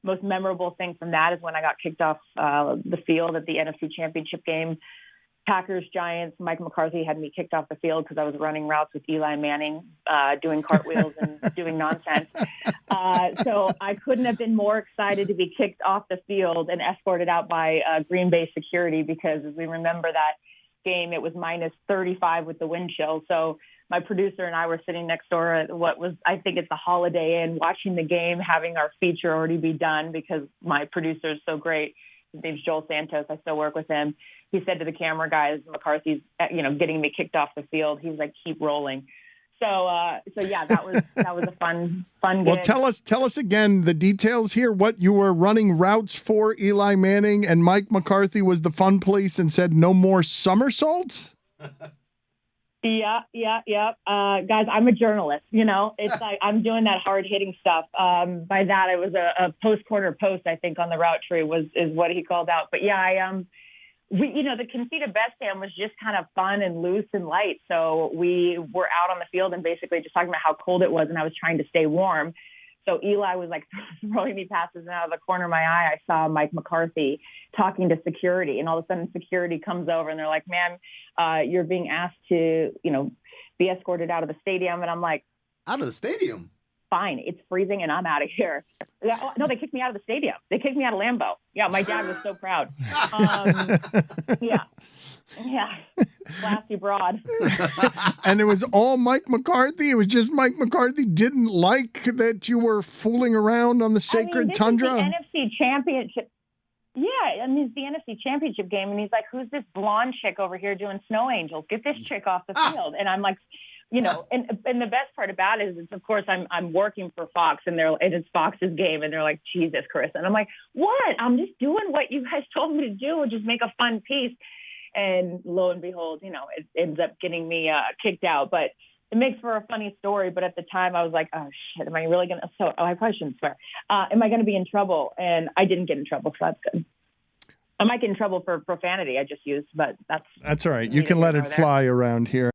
most memorable thing from that is when I got kicked off the field at the NFC Championship game. Packers, Giants, Mike McCarthy had me kicked off the field because I was running routes with Eli Manning, doing cartwheels and doing nonsense. So I couldn't have been more excited to be kicked off the field and escorted out by Green Bay security, because as we remember that game, it was minus 35 with the wind chill. So my producer and I were sitting next door at what was, I think it's the Holiday Inn, watching the game, having our feature already be done because my producer is so great. His name's Joel Santos. I still work with him. He said to the camera guys, McCarthy's, getting me kicked off the field. He was like, keep rolling. So yeah, that was a fun game. Well, tell us again the details here. What you were running routes for Eli Manning, and Mike McCarthy was the fun police and said no more somersaults. Yeah. Guys, I'm a journalist, it's like I'm doing that hard hitting stuff. By that, it was a corner post, I think, on the route tree is what he called out. But yeah, the Conceited Best Stand was just kind of fun and loose and light. So we were out on the field and basically just talking about how cold it was, and I was trying to stay warm. So Eli was like throwing me passes, and out of the corner of my eye, I saw Mike McCarthy talking to security, and all of a sudden security comes over and they're like, "Ma'am, you're being asked to, be escorted out of the stadium." And I'm like, out of the stadium? Fine, it's freezing and I'm out of here. No, they kicked me out of the stadium. They kicked me out of Lambeau. Yeah, my dad was so proud. Yeah, classy broad. And it was all Mike McCarthy? It was just Mike McCarthy didn't like that you were fooling around on the sacred tundra? Is the NFC Championship. Yeah, it's the NFC Championship game, and he's like, "Who's this blonde chick over here doing snow angels? Get this chick off the field." And I'm like, and the best part about it is, of course, I'm working for Fox, and it's Fox's game, and they're like, "Jesus, Chris," and I'm like, "What? I'm just doing what you guys told me to do, and just make a fun piece." And lo and behold, it ends up getting me kicked out, but it makes for a funny story. But at the time, I was like, "Oh shit, am I really gonna?" I probably shouldn't swear. Am I gonna be in trouble? And I didn't get in trouble, so that's good. I might get in trouble for profanity I just used, but that's all right. You can let it fly around here.